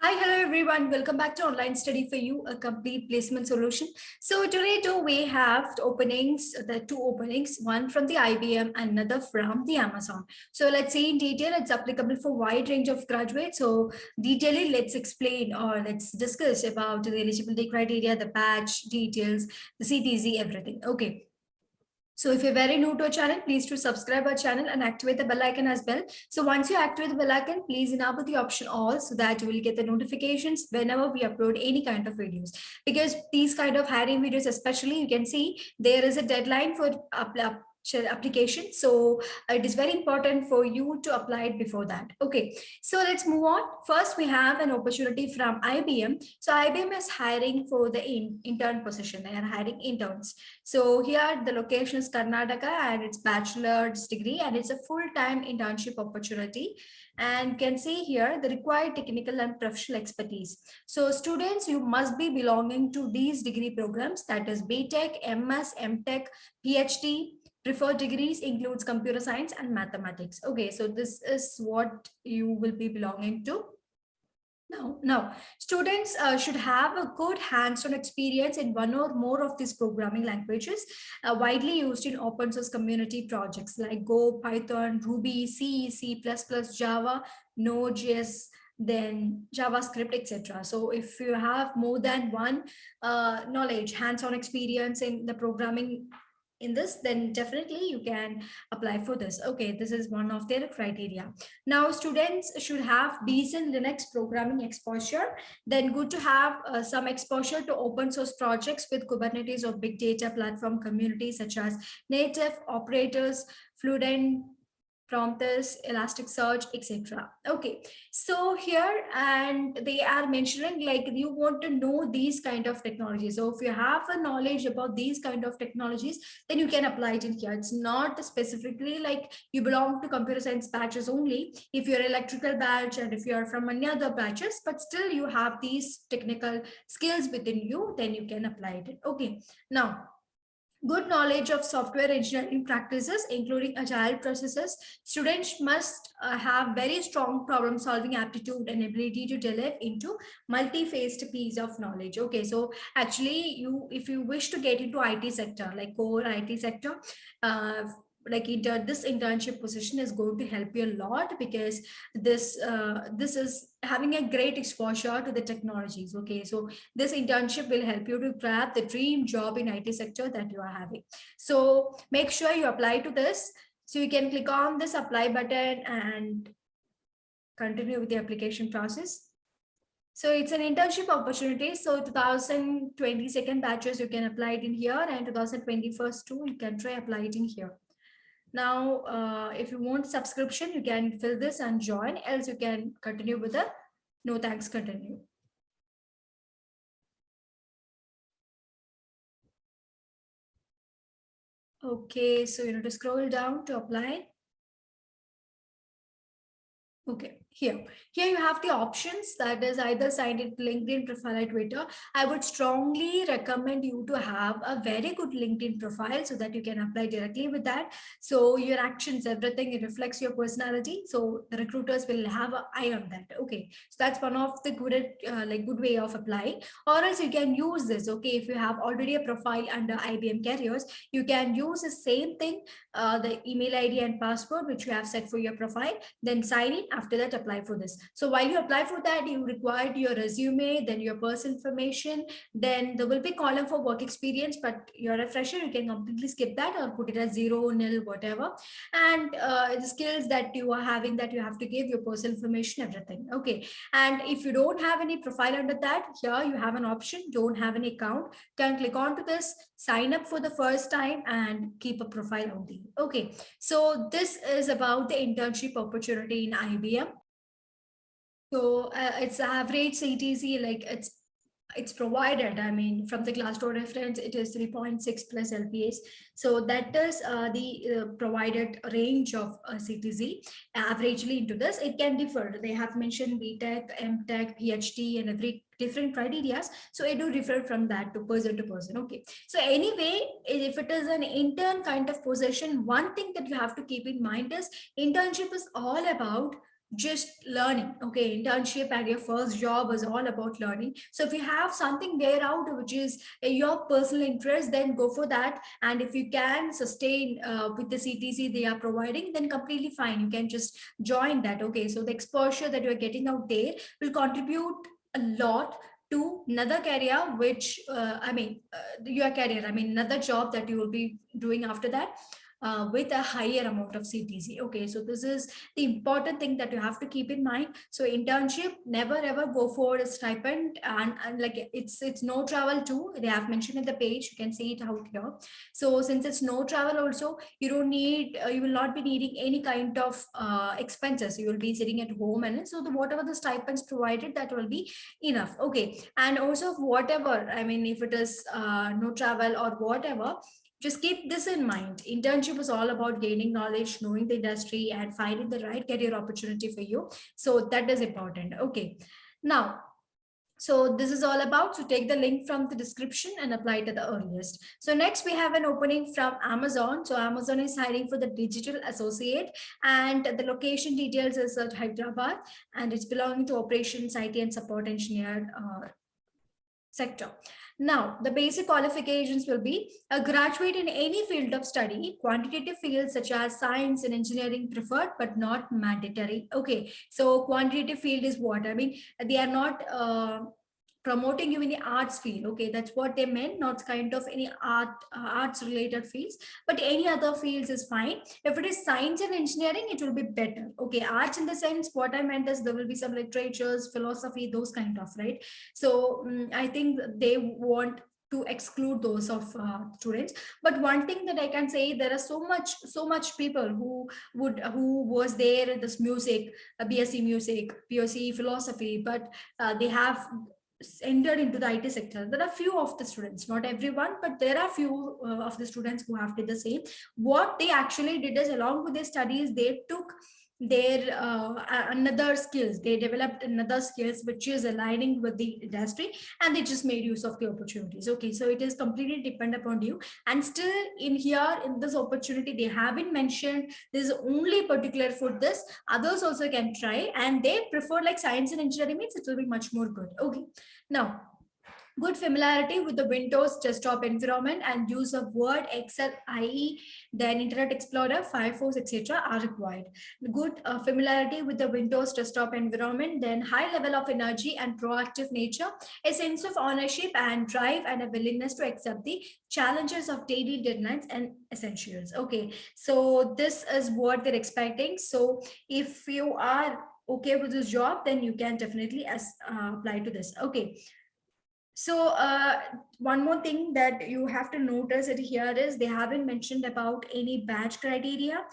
Hi, hello everyone. Welcome back to Online Study for You, a complete placement solution. So today too we have the two openings, one from the IBM and another from the Amazon. So let's see in detail, it's applicable for wide range of graduates. So detailing, let's explain or let's discuss about the eligibility criteria, the batch details, the CTZ, everything. Okay. So if you're very new to our channel, please to subscribe our channel and activate the bell icon as well. So once you activate the bell icon, please enable the option all so that you will get the notifications whenever we upload any kind of videos. Because these kind of hiring videos, especially you can see there is a deadline for application. So it is very important for you to apply it before that. Okay, so let's move on. First, we have an opportunity from IBM. So IBM is hiring for the intern position. They are hiring interns. So here the location is Karnataka and it's bachelor's degree and it's a full-time internship opportunity. And you can see here the required technical and professional expertise. So students, you must be belonging to these degree programs, that is BTech, MS, MTech, PhD. Preferred degrees includes computer science and mathematics. Okay, so this is what you will be belonging to. Now, students should have a good hands-on experience in one or more of these programming languages widely used in open source community projects like Go, Python, Ruby, C, C++, Java, Node.js, then JavaScript, etc. So if you have more than one knowledge, hands-on experience in the programming in this, then definitely you can apply for this. Okay, this is one of their criteria. Now students should have decent Linux programming exposure, then good to have some exposure to open source projects with Kubernetes or big data platform communities such as native operators, Fluent, Prometheus, Elasticsearch, etc. Okay, so here and they are mentioning like you want to know these kind of technologies. So if you have a knowledge about these kind of technologies, then you can apply it in here. It's not specifically like you belong to computer science batches only. If you're electrical batch and if you're from any other batches, but still you have these technical skills within you, then you can apply it. Okay, now good knowledge of software engineering practices, including agile processes. Students must have very strong problem solving aptitude and ability to delve into multi-faced piece of knowledge. Okay, so actually if you wish to get into IT sector, like core IT sector, uh, this internship position is going to help you a lot because this is having a great exposure to the technologies. Okay, so this internship will help you to grab the dream job in IT sector that you are having. So make sure you apply to this. So you can click on this apply button and continue with the application process. So it's an internship opportunity. So 2022 batches, you can apply it in here, and 2021 too, you can try apply it in here. Now, if you want subscription, you can fill this and join, else you can continue with the no thanks continue. Okay, so you need to scroll down to apply. Okay, here you have the options, that is either signed in LinkedIn profile or Twitter. I would strongly recommend you to have a very good LinkedIn profile so that you can apply directly with that. So your actions, everything, it reflects your personality. So the recruiters will have an eye on that. Okay, so that's one of the good way of applying. Or else you can use this. Okay, if you have already a profile under IBM Careers, you can use the same thing, the email ID and password which you have set for your profile, then sign in. After that, apply for this. So while you apply for that, you required your resume, then your personal information, then there will be column for work experience, but you're a fresher, you can completely skip that or put it as 0, nil, whatever. And the skills that you are having, that you have to give your personal information, everything. Okay, and if you don't have any profile under that, here you have an option, don't have an account, can click on to this, sign up for the first time and keep a profile only. Okay, so this is about the internship opportunity in IBM. So it's average CTC, like it's provided. I mean, from the Glassdoor reference, it is 3.6 plus LPAs. So that is the provided range of CTZ averagely into this. It can differ. They have mentioned BTech, MTech, PhD, and every different criteria. So it do differ from that to person. Okay. So anyway, if it is an intern kind of position, one thing that you have to keep in mind is internship is all about just learning. Okay, internship and your first job is all about learning. So if you have something there out which is your personal interest, then go for that. And if you can sustain with the CTC they are providing, then completely fine, you can just join that. Okay, so the exposure that you're getting out there will contribute a lot to another career, which your career, I mean another job that you will be doing after that, with a higher amount of CTC. Okay, so this is the important thing that you have to keep in mind. So internship, never ever go for a stipend, and like it's no travel too. They have mentioned in the page, you can see it out here. So since it's no travel also, you don't need, you will not be needing any kind of expenses. You will be sitting at home, and so the whatever the stipends provided, that will be enough. Okay, and also whatever, I mean, if it is no travel or whatever, just keep this in mind. Internship is all about gaining knowledge, knowing the industry, and finding the right career opportunity for you. So that is important. Okay. Now, so this is all about, so take the link from the description and apply to the earliest. So next we have an opening from Amazon. So Amazon is hiring for the digital associate, and the location details is at Hyderabad, and it's belonging to operations, IT and support engineer sector. Now, the basic qualifications will be a graduate in any field of study, quantitative fields such as science and engineering preferred, but not mandatory. Okay, so quantitative field is what? I mean, they are not promoting you in the arts field. Okay, that's what they meant, not kind of any arts related fields, but any other fields is fine. If it is science and engineering, it will be better. Okay, arts in the sense, what I meant is there will be some literatures, philosophy, those kind of, right? So I think they want to exclude those of students. But one thing that I can say, there are so much people who was there in this music, BSc music, POC philosophy, but they have entered into the IT sector. There are few of the students, not everyone, but there are few of the students who have did the same. What they actually did is, along with their studies, they took their another skills, they developed another skills which is aligning with the industry, and they just made use of the opportunities. Okay, so it is completely depend upon you. And still in here, in this opportunity, they haven't mentioned this is only particular for this, others also can try, and they prefer like science and engineering means it will be much more good. Okay, now good familiarity with the Windows desktop environment and use of Word, Excel, IE, then Internet Explorer, Firefox, etc. are required. Good familiarity with the Windows desktop environment, then high level of energy and proactive nature, a sense of ownership and drive, and a willingness to accept the challenges of daily deadlines and essentials. Okay, so this is what they're expecting. So if you are okay with this job, then you can definitely apply to this. Okay. So one more thing that you have to notice it here is they haven't mentioned about any batch criteria.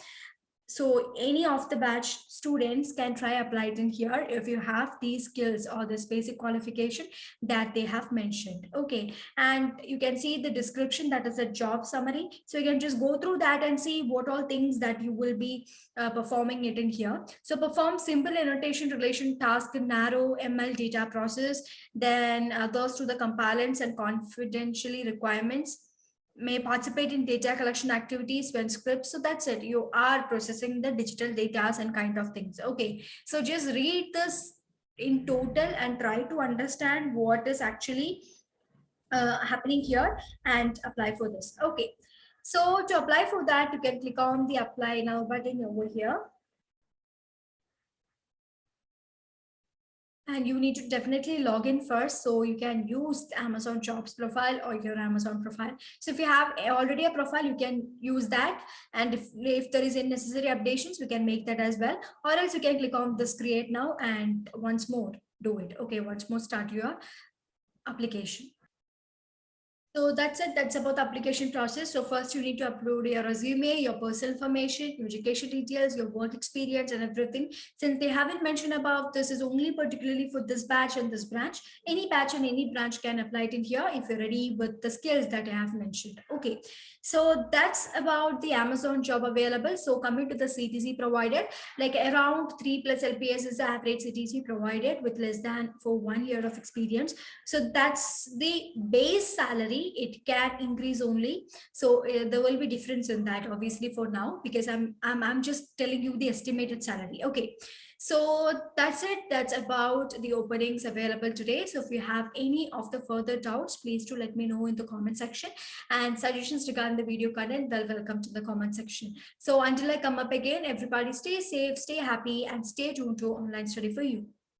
So any of the batch students can try apply it in here if you have these skills or this basic qualification that they have mentioned. Okay, and you can see the description, that is a job summary. So you can just go through that and see what all things that you will be performing it in here. So perform simple annotation relation task in narrow ML data process, then goes to the compliance and confidentially requirements, may participate in data collection activities when scripts. So that's it, you are processing the digital data and kind of things. Okay, so just read this in total and try to understand what is actually happening here and apply for this. Okay, so to apply for that, you can click on the apply now button over here. And you need to definitely log in first, so you can use the Amazon jobs profile or your Amazon profile. So if you have already a profile, you can use that, and if there is any necessary updations, we can make that as well, or else you can click on this create now and once more do it. Okay, once more start your application. So that's it. That's about the application process. So first you need to upload your resume, your personal information, your education details, your work experience and everything. Since they haven't mentioned about this is only particularly for this batch and this branch, any batch and any branch can apply it in here if you're ready with the skills that I have mentioned. Okay, so that's about the Amazon job available. So coming to the CTC provided, like around 3+ LPS is the average CTC provided with less than for 1 year of experience. So that's the base salary salary, it can increase only. So there will be difference in that, obviously, for now, because I'm just telling you the estimated salary. Okay, so that's it. That's about the openings available today. So if you have any of the further doubts, please do let me know in the comment section, and suggestions regarding the video content, well, welcome to the comment section. So until I come up again, everybody stay safe, stay happy, and stay tuned to Online Study for You.